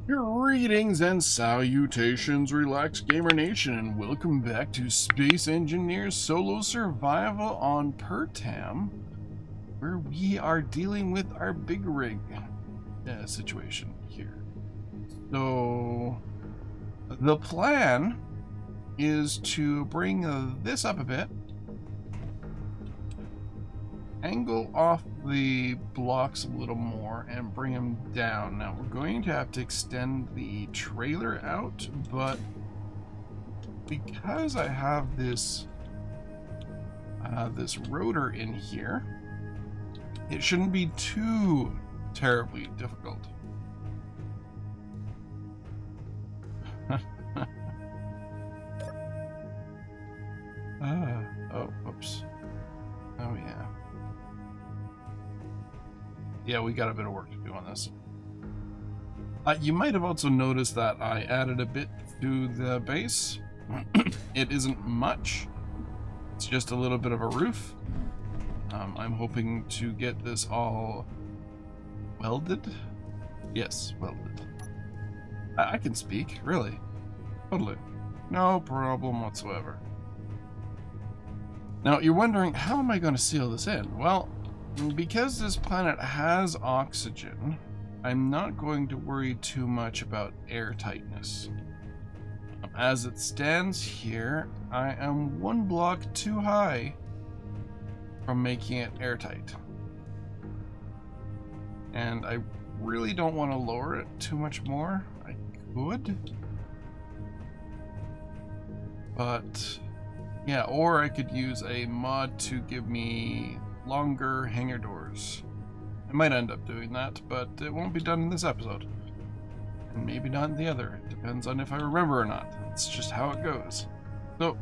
Greetings and salutations, Relax Gamer Nation, and welcome back to Space Engineers Solo Survival on Pertam, where we are dealing with our big rig situation here. So, the plan is to bring this up a bit, angle off the blocks a little more and bring them down. Now we're going to have to extend the trailer out, but because I have this this rotor in here, it shouldn't be too terribly difficult. Oh, whoops. Oh yeah. Yeah, we got a bit of work to do on this. You might have also noticed that I added a bit to the base. It isn't much. It's just a little bit of a roof. I'm hoping to get this all welded. Yes, welded. I can speak, really. Totally. No problem whatsoever. Now, you're wondering, how am I going to seal this in? Well, because this planet has oxygen, I'm not going to worry too much about airtightness. As it stands here, I am one block too high from making it airtight. And I really don't want to lower it too much more. I could. But, yeah, or I could use a mod to give me longer hangar doors. I might end up doing that, but it won't be done in this episode. And maybe not in the other. It depends on if I remember or not. It's just how it goes. So,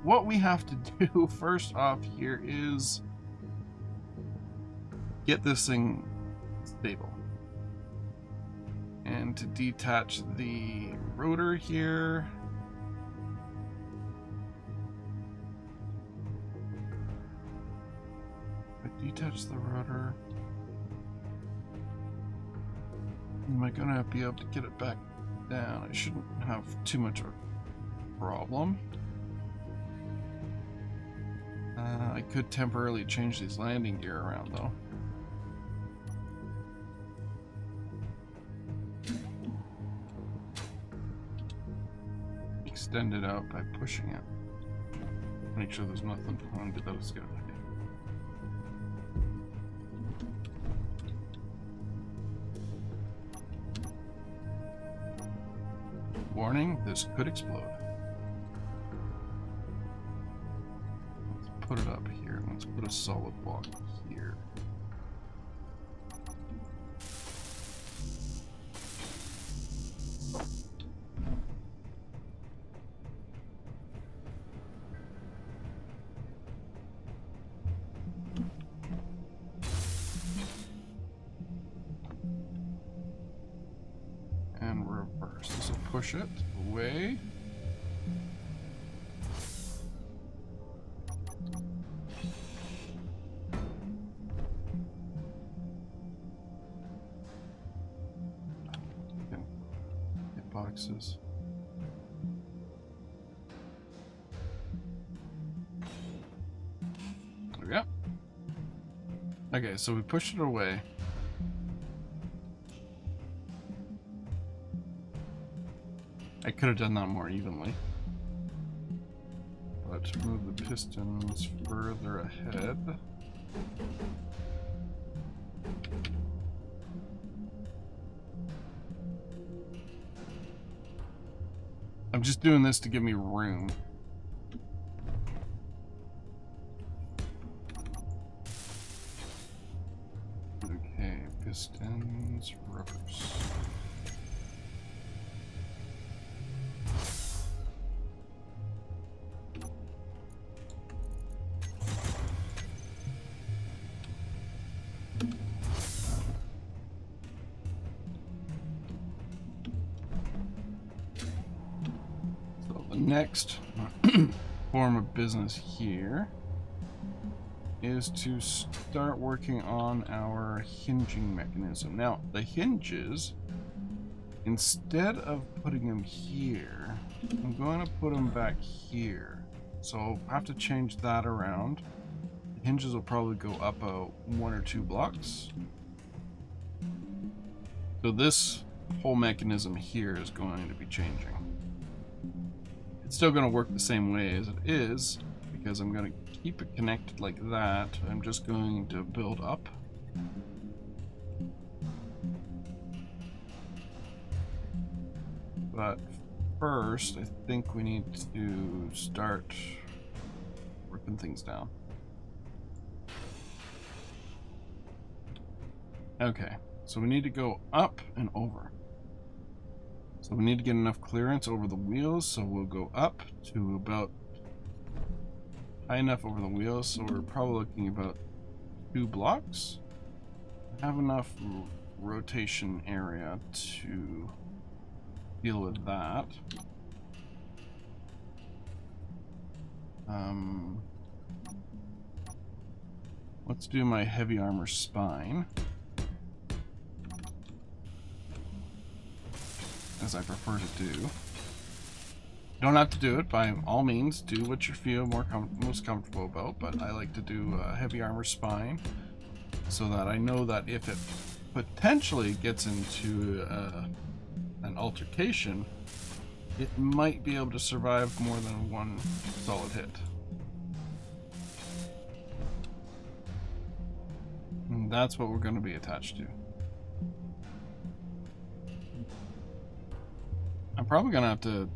what we have to do first off here is get this thing stable. And to detach the rotor here. Detach the rotor. Am I gonna be able to get it back down? I shouldn't have too much of a problem. I could temporarily change these landing gear around though. Extend it out by pushing it. Make sure there's nothing behind it that it's gonna. Warning, this could explode. Let's put it up here. Let's put a solid block here. And reverse. This will push it away. Get boxes. There we go. Okay, so we pushed it away. I could have done that more evenly. But move the pistons further ahead. I'm just doing this to give me room. Okay, pistons, rubbers. Next form of business here is to start working on our hinging mechanism. Now, the hinges instead of putting them here, I'm going to put them back here. So I'll have to change that around. The hinges will probably go up 1 or 2 blocks. So this whole mechanism here is going to be changing. It's still going to work the same way as it is, because I'm going to keep it connected like that. I'm just going to build up. But first, I think we need to start working things down. Okay, so we need to go up and over. So we need to get enough clearance over the wheels, so we'll go up to about high enough over the wheels, so we're probably looking about 2 blocks. I have enough rotation area to deal with that. Let's do my heavy armor spine, as I prefer to do. You don't have to do it, by all means. Do what you feel most comfortable about, but I like to do heavy armor spine so that I know that if it potentially gets into an altercation, it might be able to survive more than 1 solid hit. And that's what we're going to be attached to. I'm probably going to have to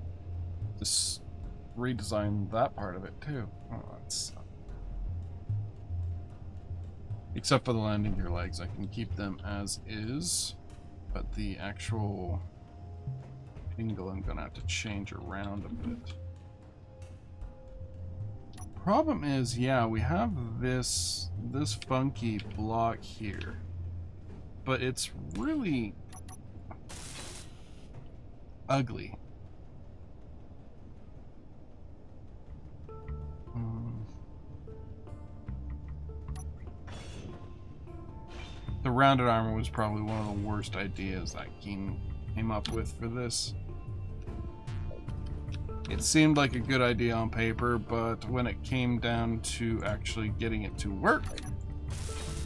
just redesign that part of it too. Oh, that's... Except for the landing gear legs, I can keep them as is, but the actual angle I'm gonna have to change around a bit. Problem is, yeah, we have this funky block here, but it's really ugly. The rounded armor was probably one of the worst ideas that Keen came up with for this. It seemed like a good idea on paper, but when it came down to actually getting it to work,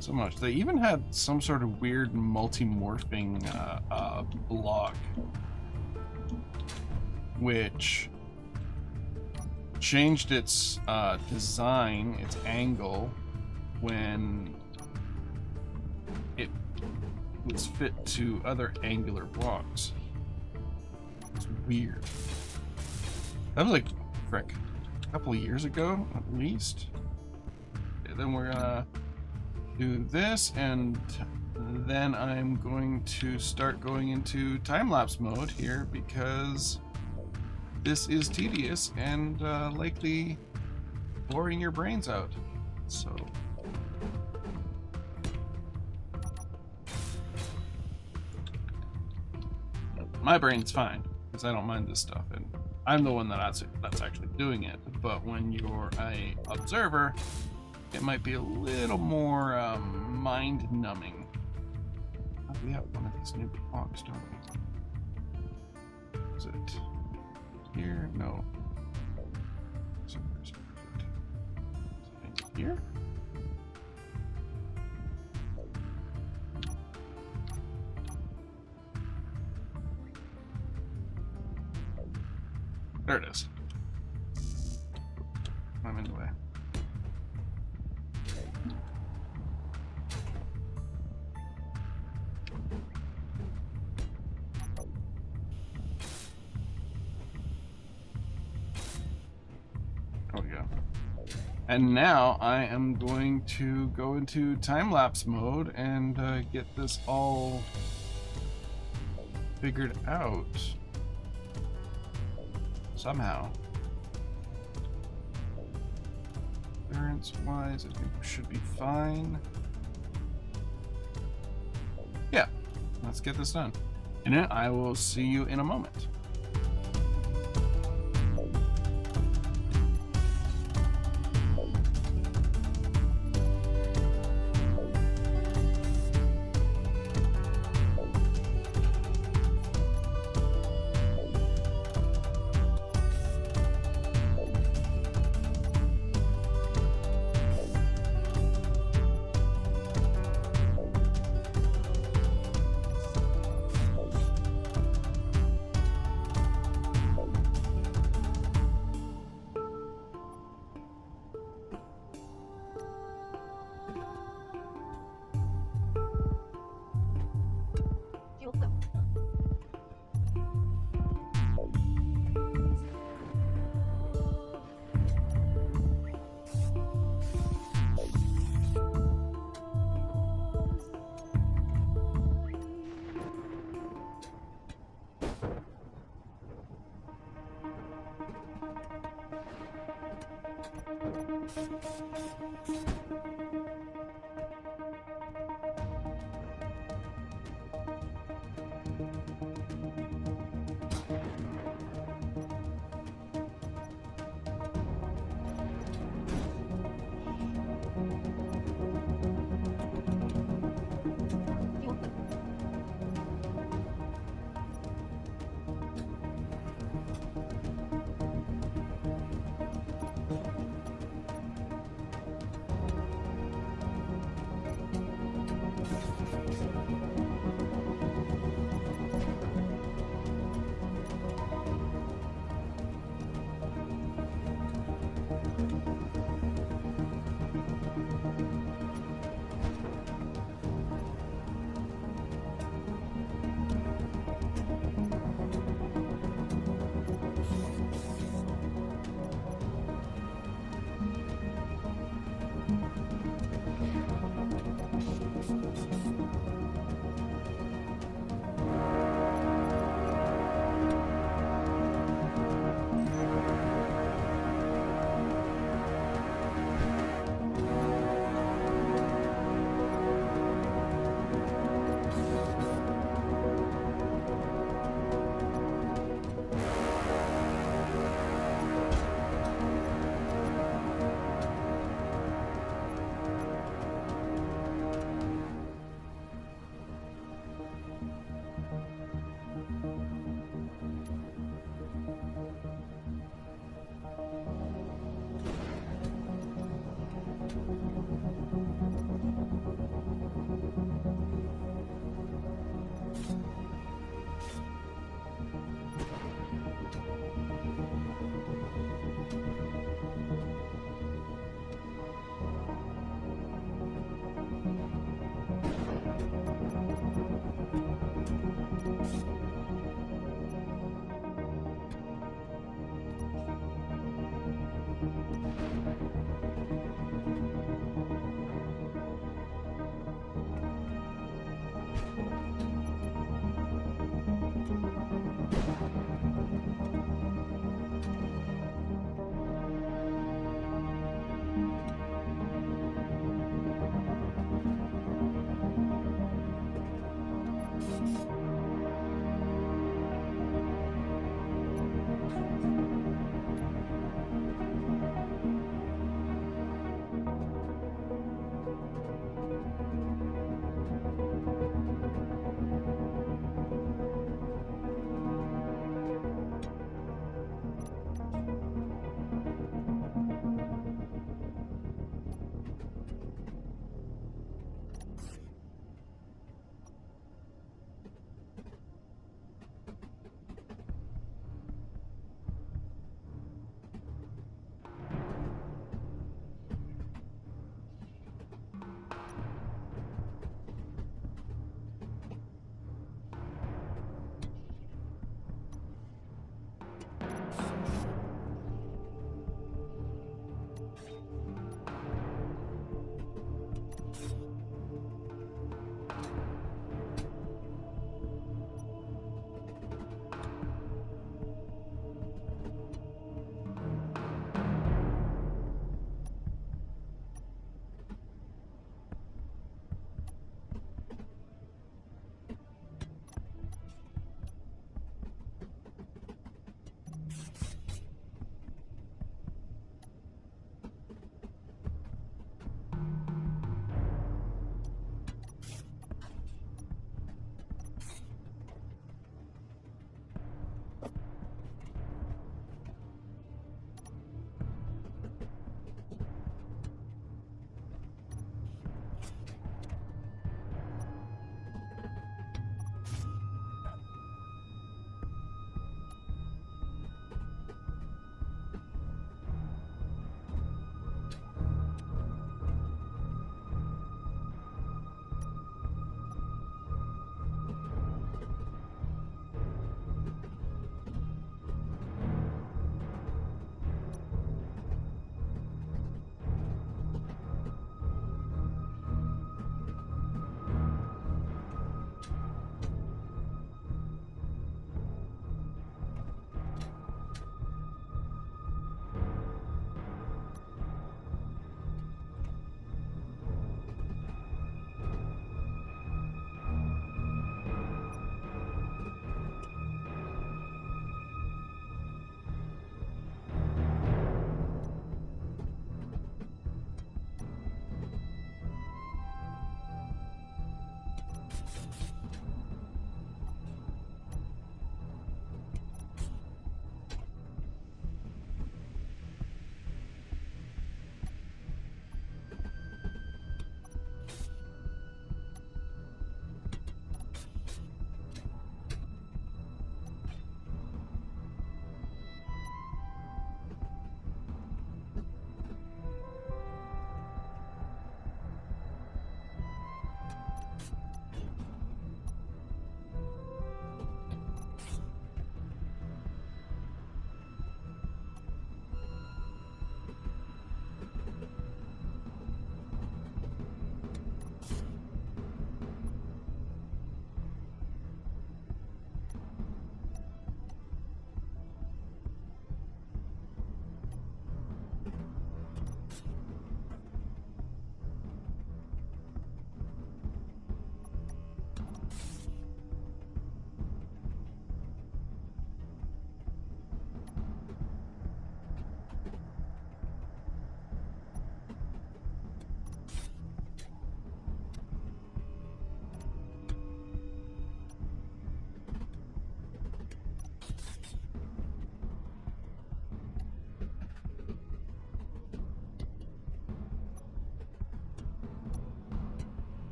so much. They even had some sort of weird multi-morphing block, which changed its design, its angle, when it was fit to other angular blocks. It's weird. That was like, frick, a couple of years ago, at least. Okay, then we're gonna do this, and then I'm going to start going into time-lapse mode here, because this is tedious and likely boring your brains out. So my brain's fine, because I don't mind this stuff, and I'm the one that's actually doing it. But when you're a observer, it might be a little more mind-numbing. Oh, we have one of these new blocks, don't we? Is it here? No. So where's it? Is it here? There it is. I'm in the way. There we go. And now I am going to go into time-lapse mode and get this all figured out. Somehow. Clearance-wise, I think we should be fine. Yeah, let's get this done. And then I will see you in a moment.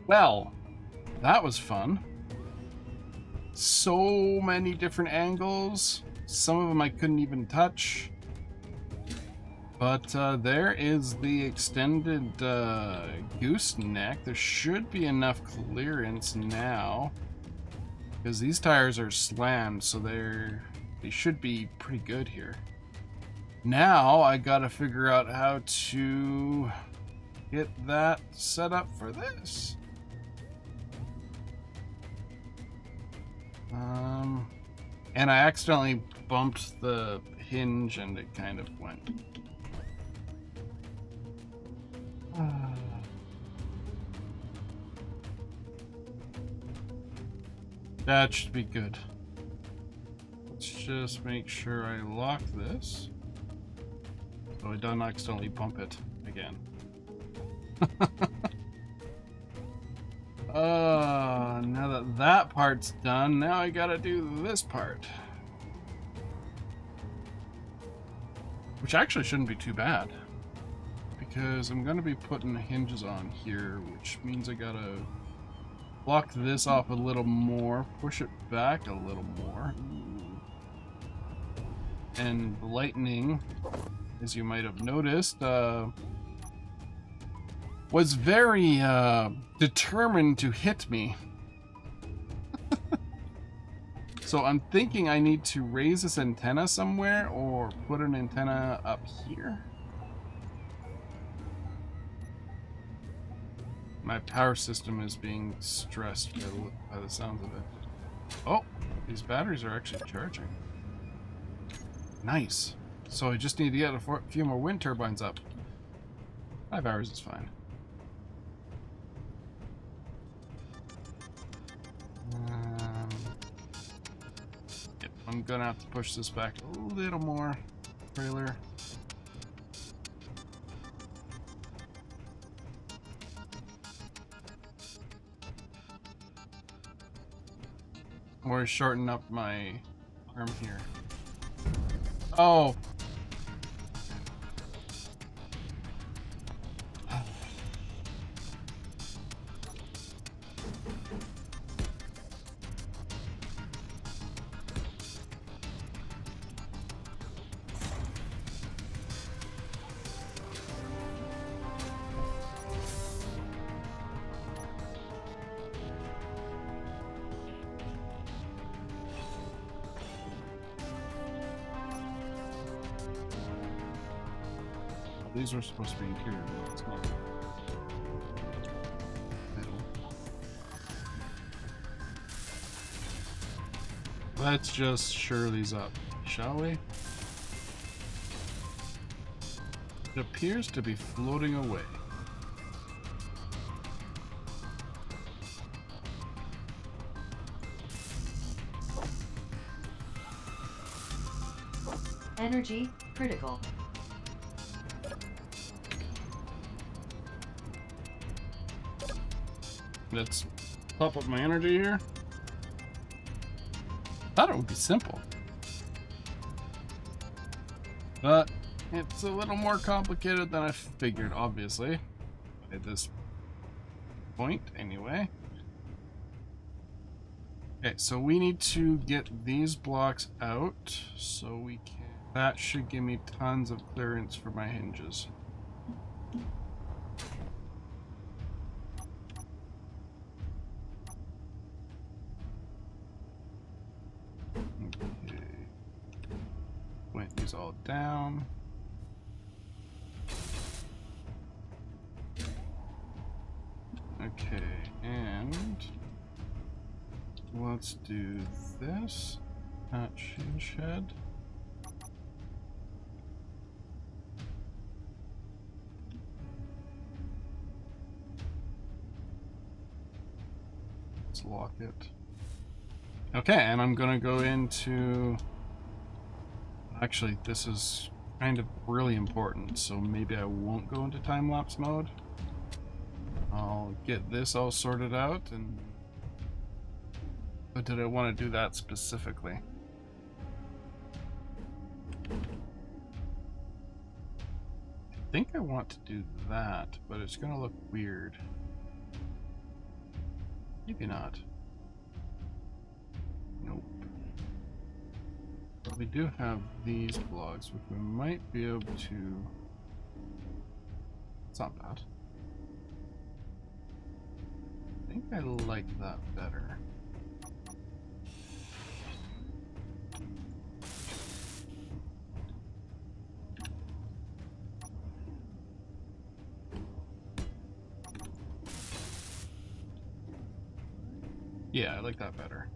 Well, that was fun. So many different angles. Some of them I couldn't even touch. But there is the extended Goose neck. There should be enough clearance now. Because these tires are slammed, so they should be pretty good here. Now I gotta figure out how to get that set up for this. And I accidentally bumped the hinge and it kind of went. That should be good. Let's just make sure I lock this so I don't accidentally bump it again. Now that that part's done, now I gotta do this part. Which actually shouldn't be too bad. Because I'm gonna be putting hinges on here, which means I gotta block this off a little more, push it back a little more. And the lightning, as you might have noticed, was very determined to hit me. So I'm thinking I need to raise this antenna somewhere or put an antenna up here. My power system is being stressed by the sounds of it. Oh, these batteries are actually charging. Nice. So I just need to get a few more wind turbines up. 5 hours is fine. Yep, I'm gonna have to push this back a little more. Trailer. Or shorten up my arm here. Oh. These are supposed to be interior, but it's not. Let's just shore these up, shall we? It appears to be floating away. Energy critical. Let's top up my energy here. Thought it would be simple, but it's a little more complicated than I figured, obviously, at this point anyway. Okay, so we need to get these blocks out so we can. That should give me tons of clearance for my hinges. Went these all down. Okay, and let's do this. Attach hinge head. Let's lock it. Okay, and I'm gonna go into. Actually, this is kind of really important, so maybe I won't go into time-lapse mode. I'll get this all sorted out, and... But did I want to do that specifically? I think I want to do that, but it's going to look weird. Maybe not. Nope. But we do have these blocks, which we might be able to... It's not bad. I think I like that better. Yeah, I like that better.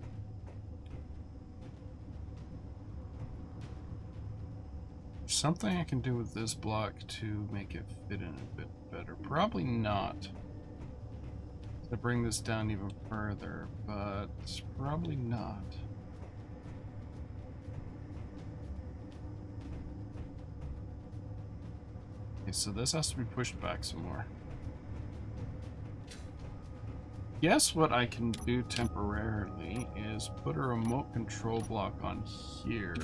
Something I can do with this block to make it fit in a bit better. Probably not. To bring this down even further, but probably not. Okay, so this has to be pushed back some more. Guess what I can do temporarily is put a remote control block on here.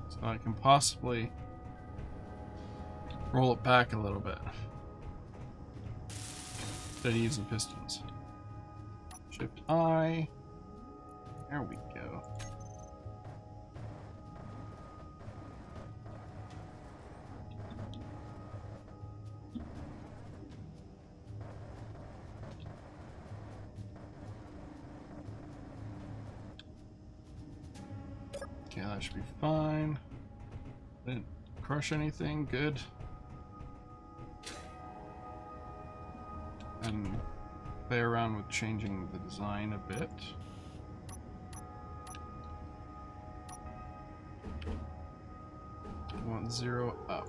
So I can possibly roll it back a little bit instead of using pistons. Shift I. There we go. Okay, that should be fine. Didn't crush anything. Good. And play around with changing the design a bit. I want 0 up.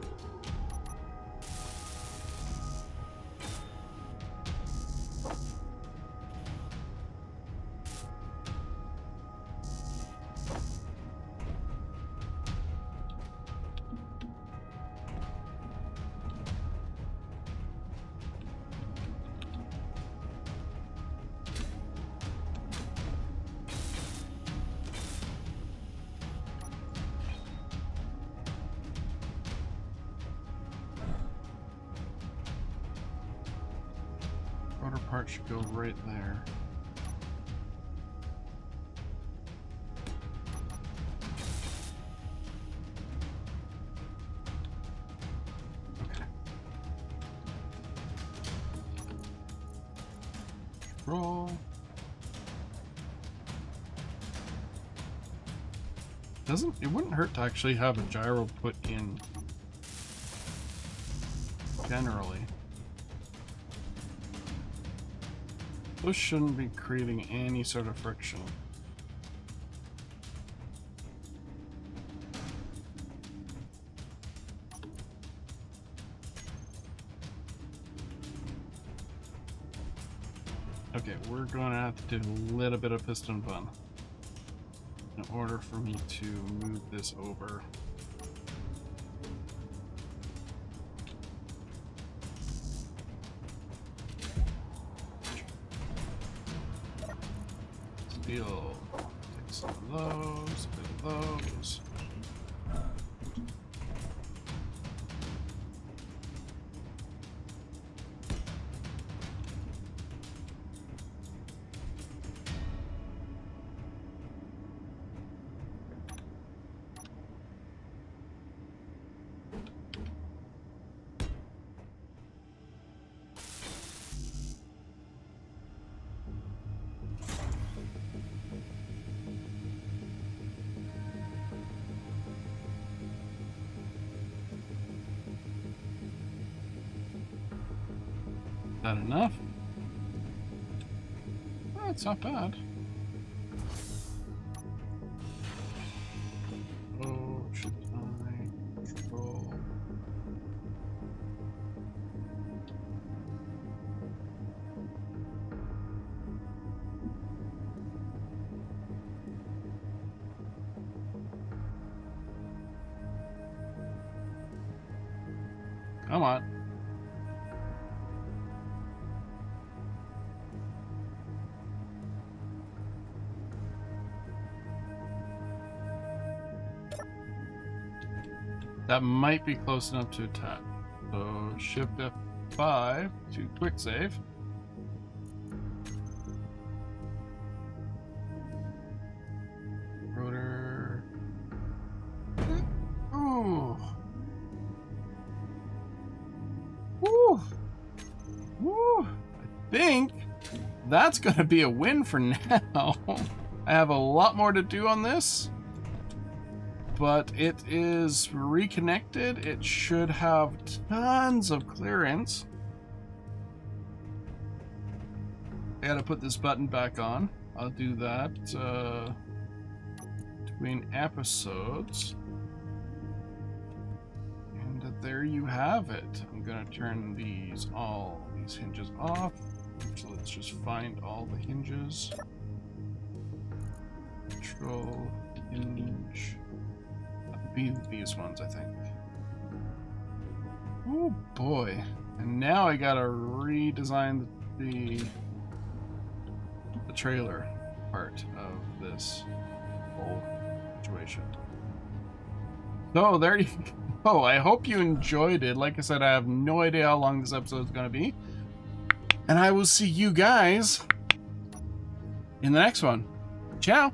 Rotor part should go right there. Okay. Roll. It wouldn't hurt to actually have a gyro put in generally. Those shouldn't be creating any sort of friction. Okay, we're going to have to do a little bit of piston fun in order for me to move this over. Steel. Take some of those, a bit of those. That enough? Oh, it's not bad. Oh, should I control? Come on. That might be close enough to attack. So Shift F5 to quick save. Rotor. Ooh. Woo. Woo. I think that's going to be a win for now. I have a lot more to do on this, but it is reconnected. It should have tons of clearance. I gotta put this button back on. I'll do that between episodes. And there you have it. I'm gonna turn these hinges off. So let's just find all the hinges. Control hinge. These ones, I think. Oh boy. And now I gotta redesign the trailer part of this whole situation. So there you go. I hope you enjoyed it. Like I said, I have no idea how long this episode is gonna be. And I will see you guys in the next one. Ciao!